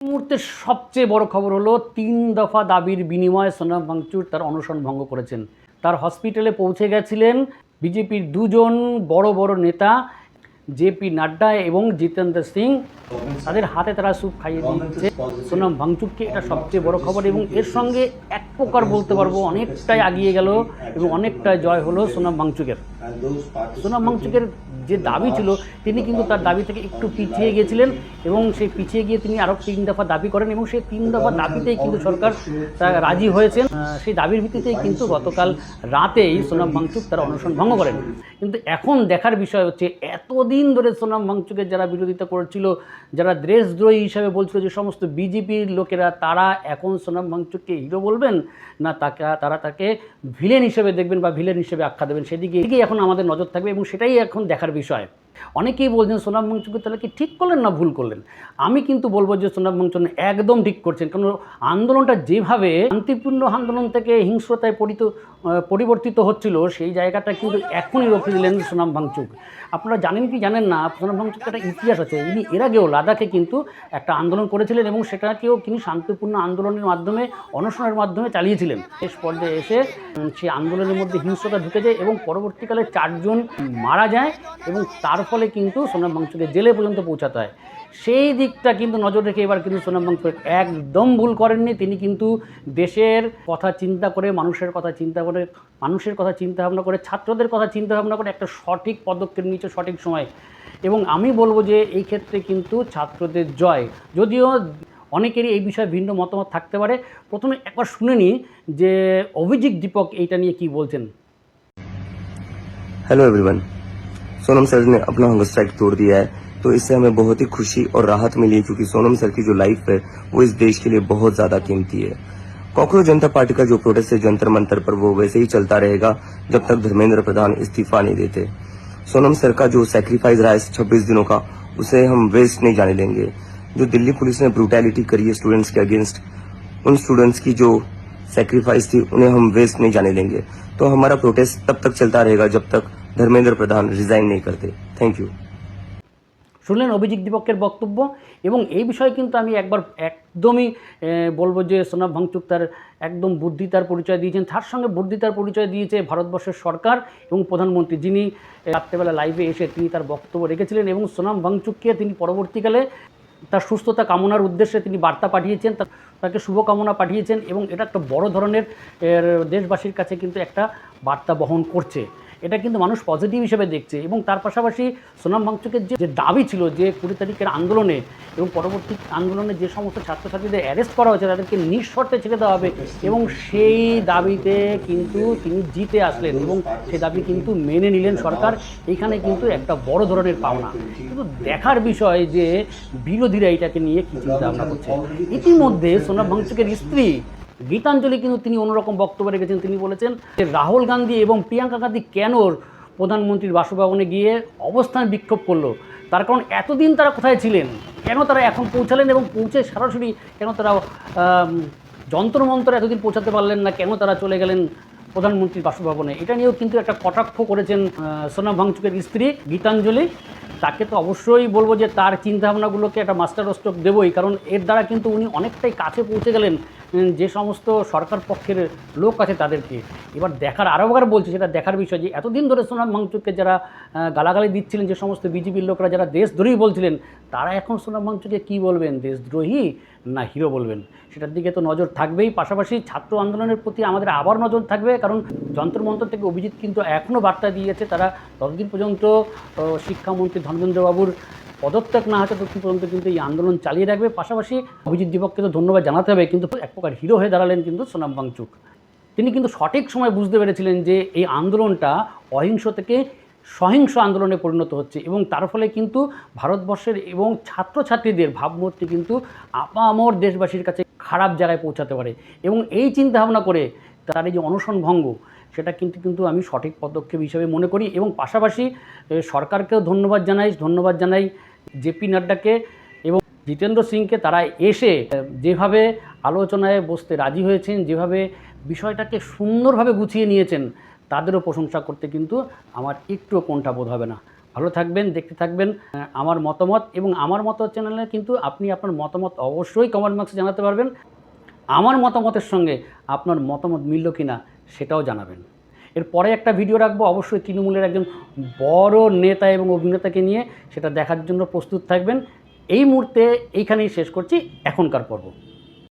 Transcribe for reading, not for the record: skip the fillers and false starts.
মুহূর্তের সবচেয়ে বড় খবর হলো ৩ দফা দাবির বিনিময়ে সোনাম ভাঙচুর তার অনশন ভঙ্গ করেছেন। তার হসপিটালে পৌঁছে গেছিলেন বিজেপির দুজন বড় বড় নেতা জেপি নাড্ডা এবং জিতেন্দ্র সিং। তাদের হাতে তারা স্যুপ খাইয়ে দিচ্ছে সোনাম ভাঙচুরকে। এটা সবচেয়ে বড় খবর এবং এর সঙ্গে এক প্রকার বলতে পারবো অনেকটাই এগিয়ে গেল এবং অনেকটাই জয় হলো সোনাম ভাঙচুরের। সোনাম ভাঙচুরের যে দাবি ছিল তিনি কিন্তু তার দাবি থেকে একটু পিছিয়ে গিয়েছিলেন এবং সেই পিছিয়ে গিয়ে তিনি আরও ৩ দফা দাবি করেন এবং সেই ৩ দফা দাবিতেই কিন্তু সরকার রাজি হয়েছেন। সেই দাবির ভিত্তিতেই কিন্তু গতকাল রাতেই সোনাম ভাঙচুর তারা অনশন ভঙ্গ করেন। কিন্তু এখন দেখার বিষয় হচ্ছে এতদিন ধরে সোনাম ভাঙচুরের যারা বিরোধিতা করেছিল, যারা দেশদ্রোহী হিসাবে বলছিল যে সমস্ত বিজেপির লোকেরা, তারা এখন সোনাম ভাঙচুরকে হিরো বলবেন না তারা তাকে ভিলেন হিসেবে দেখবেন বা ভিলেন হিসেবে আখ্যা দেবেন, সেদিকে এখন আমাদের নজর থাকবে এবং সেটাই এখন দেখার বিষয়। অনেকেই বলছেন সোনাম ভাঙচুরকে তাহলে কি ঠিক করলেন না ভুল করলেন? আমি কিন্তু বলবো যে সোনাম ভাঙচুর একদম ঠিক করছেন, কারণ আন্দোলনটা যেভাবে শান্তিপূর্ণ আন্দোলন থেকে হিংস্রতায় পরিবর্তিত হচ্ছিল সেই জায়গাটা কিন্তু এখনই রুখে দিলেন সোনাম ভাঙচুর। আপনারা জানেন কি জানেন না, সোনাম ভাঙচুর একটা ইতিহাস আছে। ইনি এর আগেও লাদাখে কিন্তু একটা আন্দোলন করেছিলেন এবং সেটাকেও তিনি শান্তিপূর্ণ আন্দোলনের মাধ্যমে, অনশনের মাধ্যমে চালিয়েছিলেন। শেষ পর্যায়ে এসে সেই আন্দোলনের মধ্যে হিংস্রতা ঢুকে যায় এবং পরবর্তীকালে 4 জন মারা যায় এবং তার ফলে কিন্তু সোনাম ভাঙচুরকে জেলে পর্যন্ত পৌঁছাতে হয়। সেই দিকটা কিন্তু নজর রেখে এবার কিন্তু সোনাম ভাঙচুর একদম ভুল করেননি। তিনি কিন্তু দেশের কথা চিন্তা করে, মানুষের কথা চিন্তা করে, মানুষের কথা চিন্তা ভাবনা করে, ছাত্রদের কথা চিন্তা ভাবনা করে একটা সঠিক পদক্ষেপ নিয়েছে সঠিক সময়। এবং আমি বলবো যে এই ক্ষেত্রে কিন্তু ছাত্রদের জয়। যদিও অনেকেরই এই বিষয়ে ভিন্ন মতামত থাকতে পারে। প্রথমে একবার শুনে নিই যে অভিজিৎ দীপক এইটা নিয়ে কি বলছেন। Hello everyone. सोनम सर ने अपना हंगर स्ट्राइक तोड़ दिया है, तो इससे हमें बहुत ही खुशी और राहत मिली है, क्योंकि सोनम सर की जो लाइफ है वो इस देश के लिए बहुत ज्यादा कीमती है। कॉकरोच जनता पार्टी का जो प्रोटेस्ट है जंतर मंतर पर, वो वैसे ही चलता रहेगा जब तक धर्मेंद्र प्रधान इस्तीफा नहीं देते। सोनम सर का जो सैक्रिफाइस रहा है 26 दिनों का, उसे हम वेस्ट नहीं जाने देंगे। जो दिल्ली पुलिस ने ब्रूटैलिटी करी है स्टूडेंट्स के अगेंस्ट, उन स्टूडेंट्स की जो सैक्रिफाइस थी उन्हें हम वेस्ट नहीं जाने देंगे। तो हमारा प्रोटेस्ट तब तक चलता रहेगा जब तक धर्मेंद्र प्रधान रिजाइन नहीं करते। Thank you. শুনলেন অভিজিৎ দীপকের বক্তব্য এবং এই বিষয়ে কিন্তু আমি একদমই বলবো যে সোনাম ভাঙচুর তার একদম বুদ্ধিতার পরিচয় দিয়েছেন। তার সঙ্গে বুদ্ধিতার পরিচয় দিয়েছে ভারতবর্ষের সরকার এবং প্রধানমন্ত্রী, যিনি রাত্রেবেলা লাইভে এসে তিনি তার বক্তব্য রেখেছিলেন এবং সোনাম ভাঙচুরকে তিনি পরবর্তীকালে তার সুস্থতা কামনার উদ্দেশ্যে তিনি বার্তা পাঠিয়েছেন, তাকে শুভকামনা পাঠিয়েছেন এবং এটা একটা বড় ধরনের দেশবাসীর কাছে কিন্তু একটা বার্তা বহন করছে। এটা কিন্তু মানুষ পজিটিভ হিসেবে দেখছে। এবং তার পাশাপাশি সোনাম ভাঙচুরের যে দাবি ছিল যে 20 তারিখের আন্দোলনে এবং পরবর্তী আন্দোলনে যে সমস্ত ছাত্রছাত্রীদের অ্যারেস্ট করা হয়েছে তাদেরকে নিঃশর্তে ছেড়ে দেওয়া হবে, এবং সেই দাবিতে কিন্তু তিনি জিতে আসলেন এবং সেই দাবি কিন্তু মেনে নিলেন সরকার। এখানে কিন্তু একটা বড় ধরনের পাওনা। কিন্তু দেখার বিষয় যে বিরোধীরা এটাকে নিয়ে কী চিন্তা ভাবনা করছে। ইতিমধ্যে সোনাম ভাঙচুরের স্ত্রী গীতাঞ্জলি কিন্তু তিনি অন্যরকম বক্তব্য রেখেছেন। তিনি বলেছেন যে রাহুল গান্ধী এবং প্রিয়াঙ্কা গান্ধী কেন প্রধানমন্ত্রীর বাসভবনে গিয়ে অবস্থান বিক্ষোভ করলো, তার কারণ এতদিন তারা কোথায় ছিলেন, কেন তারা এখন পৌঁছালেন এবং পৌঁছে সরাসরি কেন তারা যন্ত্রমন্ত্র এতদিন পৌঁছাতে পারলেন না, কেন তারা চলে গেলেন প্রধানমন্ত্রীর বাসভবনে। এটা নিয়েও কিন্তু একটা কটাক্ষ করেছেন সোনাম ভাঙচুরের স্ত্রী গীতাঞ্জলি। তাকে তো অবশ্যই বলবো যে তার চিন্তাভাবনাগুলোকে একটা মাস্টার স্ট্রোক দেবই, কারণ এর দ্বারা কিন্তু উনি অনেকটাই কাছে পৌঁছে গেলেন যে সমস্ত সরকার পক্ষের লোক আছে তাদেরকে। এবার দেখার, আরও একবার বলছি, সেটা দেখার বিষয় যে এতদিন ধরে সোনাম ভাঙচুরকে যারা গালাগালি দিচ্ছিলেন, যে সমস্ত বিজেপির লোকরা যারা দেশদ্রোহী বলছিলেন, তারা এখন সোনাম ভাঙচুরকে কী বলবেন, দেশদ্রোহী না হিরো বলবেন, সেটার দিকে তো নজর থাকবেই। পাশাপাশি ছাত্র আন্দোলনের প্রতি আমাদের আবার নজর থাকবে, কারণ যন্ত্রমন্ত্র থেকে অভিজিৎ কিন্তু এখনও বার্তা দিয়েছে তারা ততদিন পর্যন্ত শিক্ষামন্ত্রী ধর্মেন্দ্রবাবুর পদত্যাগ না হচ্ছে ততদিন পর্যন্ত কিন্তু এই আন্দোলন চালিয়ে রাখবে। পাশাপাশি অভিজিৎ দীপককে তো ধন্যবাদ জানাতে হবে, কিন্তু এক প্রকার হিরো হয়ে দাঁড়ালেন কিন্তু সোনাম ভাঙচুর। তিনি কিন্তু সঠিক সময় বুঝতে পেরেছিলেন যে এই আন্দোলনটা অহিংস থেকে সহিংস আন্দোলনে পরিণত হচ্ছে এবং তার ফলে কিন্তু ভারতবর্ষের এবং ছাত্রছাত্রীদের ভাবমূর্তি কিন্তু আপামর দেশবাসীর কাছে খারাপ জায়গায় পৌঁছাতে পারে। এবং এই চিন্তাভাবনা করে তার এই যে অনশন ভঙ্গ, সেটা কিন্তু আমি সঠিক পদক্ষেপ হিসেবে মনে করি। এবং পাশাপাশি সরকারকেও ধন্যবাদ জানাই জেপি নাড্ডাকে এবং জিতেন্দ্র সিংকে। তারা এসে যেভাবে আলোচনায় বসতে রাজি হয়েছেন, যেভাবে বিষয়টাকে সুন্দরভাবে গুছিয়ে নিয়েছেন, তাদেরও প্রশংসা করতে কিন্তু আমার একটুও কোনটা বোধ হবে না। ভালো থাকবেন, দেখতে থাকবেন আমার মতামত, এবং আমার মতামত চ্যানেলে কিন্তু আপনি আপনার মতামত অবশ্যই কমেন্ট বক্সে জানাতে পারবেন। আমার মতামতের সঙ্গে আপনার মতামত মিলল কি না সেটাও জানাবেন। এরপরে একটা ভিডিও রাখবো অবশ্যই তৃণমূলের একজন বড় নেতা এবং অভিনেতাকে নিয়ে, সেটা দেখার জন্য প্রস্তুত থাকবেন। এই মুহূর্তে এইখানেই শেষ করছি এখনকার পর্ব।